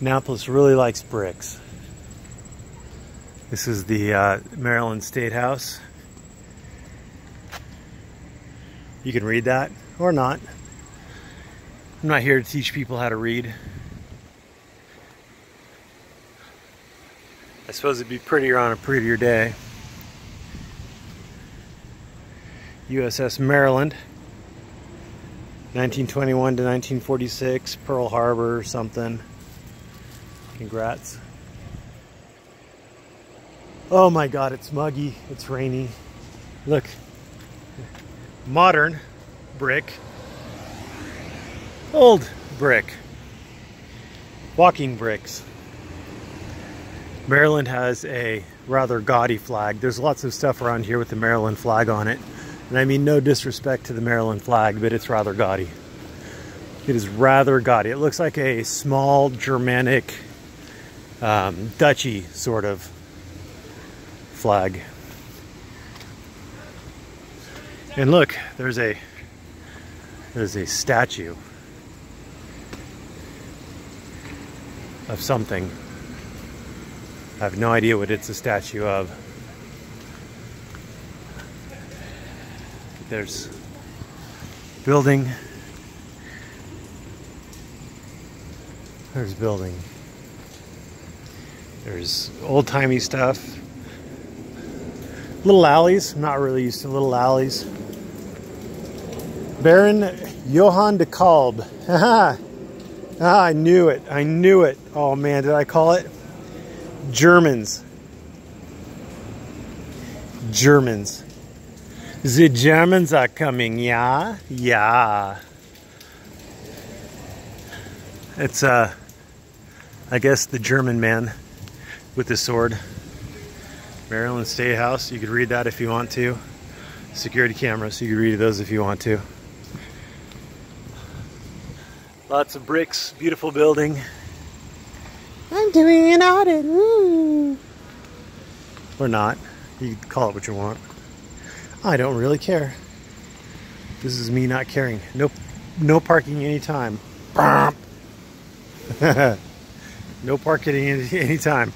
Annapolis really likes bricks. This is the Maryland State House. You can read that or not. I'm not here to teach people how to read. I suppose it'd be prettier on a prettier day. USS Maryland, 1921 to 1946, Pearl Harbor or something. Congrats. Oh my God, it's muggy, it's rainy. Look, modern brick, old brick, walking bricks. Maryland has a rather gaudy flag. There's lots of stuff around here with the Maryland flag on it. And I mean no disrespect to the Maryland flag, but it's rather gaudy. It is rather gaudy. It looks like a small Germanic duchy sort of flag. And look, there's a statue of something. I have no idea what it's a statue of. There's building. There's building. There's old-timey stuff. Little alleys. I'm not really used to little alleys. Baron Johann de Kalb. Haha. I knew it. I knew it. Oh man, did I call it? Germans. Germans. The Germans are coming, yeah? Yeah. It's, I guess the German man with the sword. Maryland State House, you could read that if you want to. Security cameras, you could read those if you want to. Lots of bricks, beautiful building. I'm doing an audit, woo! Or not, you can call it what you want. I don't really care. This is me not caring. No parking anytime. No parking anytime.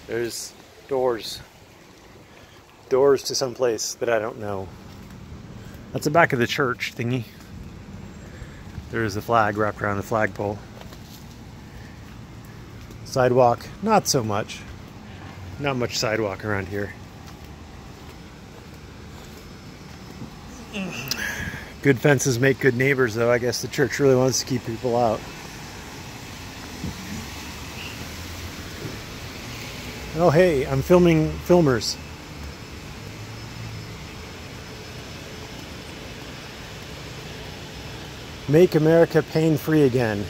There's doors. Doors to some place that I don't know. That's the back of the church thingy. There's the flag wrapped around the flagpole. Sidewalk, not so much. Not much sidewalk around here. Good fences make good neighbors, though. I guess the church really wants to keep people out. Oh, hey, I'm filming filmers. Make America pain-free again.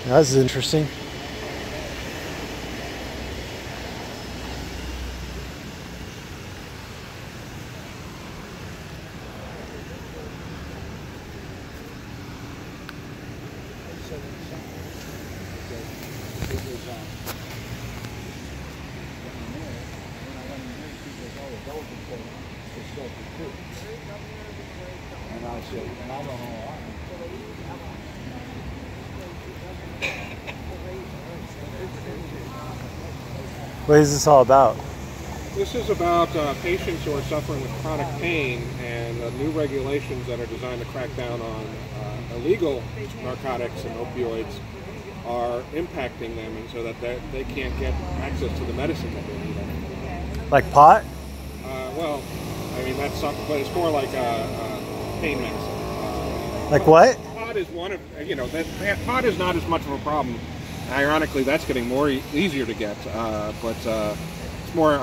Now, this is interesting. What is this all about? This is about patients who are suffering with chronic pain and new regulations that are designed to crack down on illegal narcotics and opioids are impacting them, and so that they can't get access to the medicine that they need anymore. Like pot? Well, I mean that's something, but it's more like pain medicine. Like what? Pot is one of pot is not as much of a problem. Ironically, that's getting more easier to get, but it's more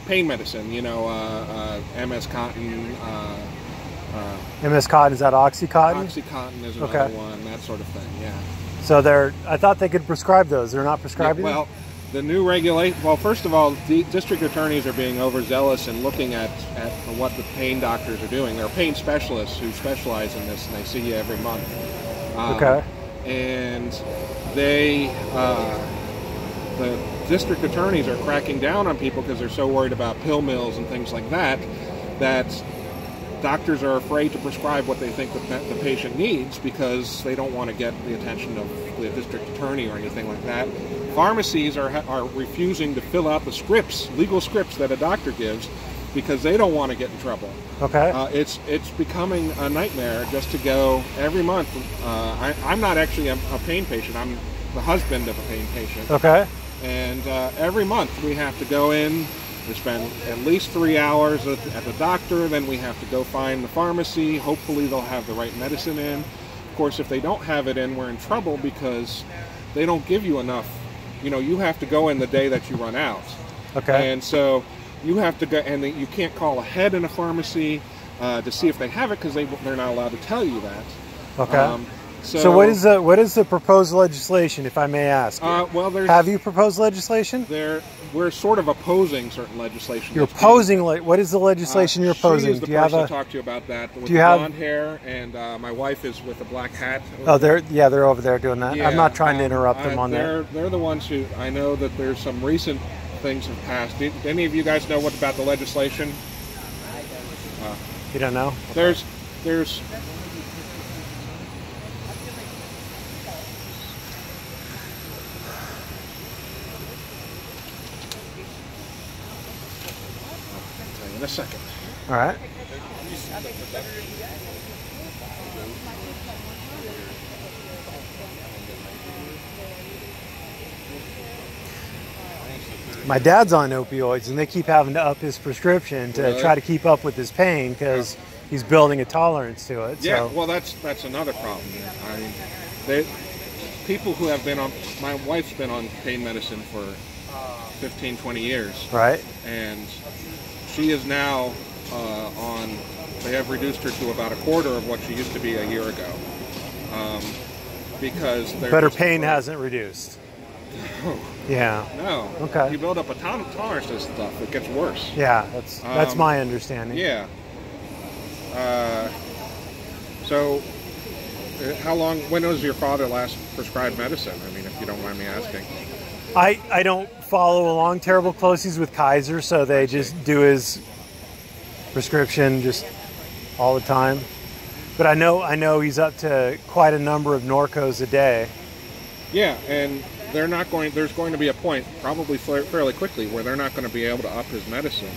pain medicine. You know, MS Cotton. MS Cotton, is that Oxycontin? Oxycontin is another one, that sort of thing. Yeah. So I thought they could prescribe those. They're not prescribing them? Well, the new regulation. Well, first of all, the district attorneys are being overzealous in looking at what the pain doctors are doing. There are pain specialists who specialize in this, and they see you every month. And they, the district attorneys are cracking down on people because they're so worried about pill mills and things like that, that doctors are afraid to prescribe what they think the patient needs because they don't want to get the attention of the district attorney or anything like that. Pharmacies are refusing to fill out the scripts, legal scripts that a doctor gives, because they don't want to get in trouble. Okay. It's becoming a nightmare just to go every month. I'm not actually a pain patient. I'm the husband of a pain patient. Okay. And every month we have to go in. We spend at least 3 hours at the doctor. Then we have to go find the pharmacy. Hopefully they'll have the right medicine in. Of course, if they don't have it in, we're in trouble because they don't give you enough. You know, you have to go in the day that you run out. Okay. And so you have to go, and you can't call ahead in a pharmacy to see if they have it because they're not allowed to tell you that. Okay. So what is the proposed legislation, if I may ask? Well, have you proposed legislation? We're sort of opposing certain legislation. You're opposing. What is the legislation you're opposing? She is the person to talk to you about that. With the blonde hair, and my wife is with a black hat. Oh, they're over there doing that. Yeah, I'm not trying to interrupt them on that. They're the ones who, I know that there's some recent things have passed. Did any of you guys know what about the legislation? You don't know? There's in a second. All right. My dad's on opioids, and they keep having to up his prescription to try to keep up with his pain because he's building a tolerance to it. Yeah, well, that's another problem. I mean, people who have been on, my wife's been on pain medicine for 15, 20 years. Right. And she is now they have reduced her to about a quarter of what she used to be a year ago. Because but her pain hasn't reduced. No. Yeah. No. Okay. You build up a tolerance to stuff, it gets worse. Yeah, that's my understanding. Yeah. So, when was your father last prescribed medicine? I mean, if you don't mind me asking. I don't follow along terrible close. He's with Kaiser, so they just do his prescription just all the time. But I know he's up to quite a number of Norcos a day. Yeah, and there's going to be a point, probably fairly quickly, where they're not going to be able to up his medicine.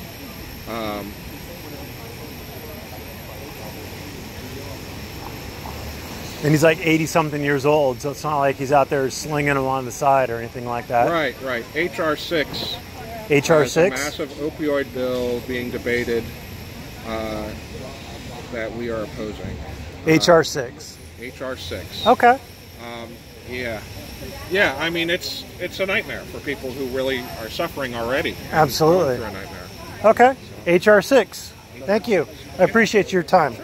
And he's like 80-something years old, so it's not like he's out there slinging them on the side or anything like that. Right, right. HR 6. HR 6? A massive opioid bill being debated that we are opposing. HR 6. HR 6. Okay. Yeah. Yeah, I mean, it's a nightmare for people who really are suffering already. Absolutely. It's a nightmare. Okay. HR 6. Thank you. I appreciate your time.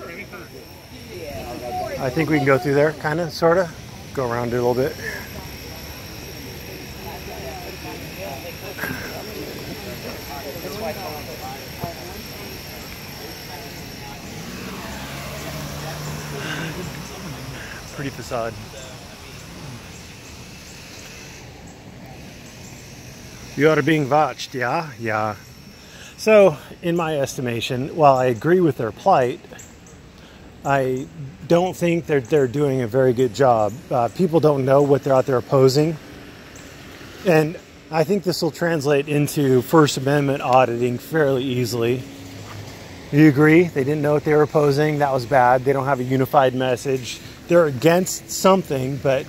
I think we can go through there, kind of, sort of. Go around it a little bit. Pretty facade. You are being watched, yeah? Yeah. So, in my estimation, while I agree with their plight, I don't think they're doing a very good job. People don't know what they're out there opposing. And I think this will translate into First Amendment auditing fairly easily. Do you agree? They didn't know what they were opposing. That was bad. They don't have a unified message. They're against something, but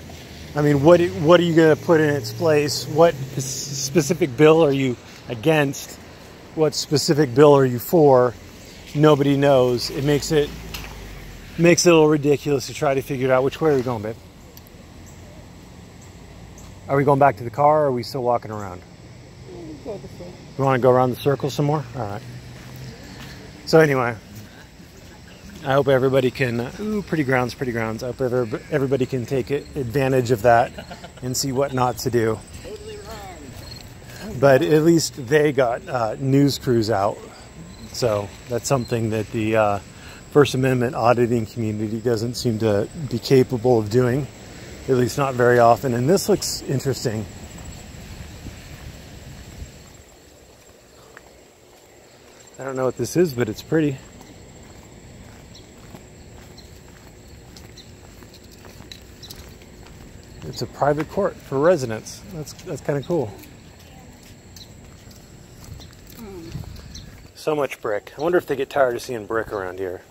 I mean, what are you going to put in its place? What specific bill are you against? What specific bill are you for? Nobody knows. It makes it a little ridiculous to try to figure it out. Which way are we going, babe? Are we going back to the car, or are we still walking around? You want to go around the circle some more? All right. So anyway, I hope everybody can, pretty grounds. I hope everybody can take advantage of that and see what not to do. But at least they got news crews out. So that's something that the First Amendment auditing community doesn't seem to be capable of doing, at least not very often. And this looks interesting. I don't know what this is, but it's pretty. It's a private court for residents. That's kind of cool. So much brick. I wonder if they get tired of seeing brick around here.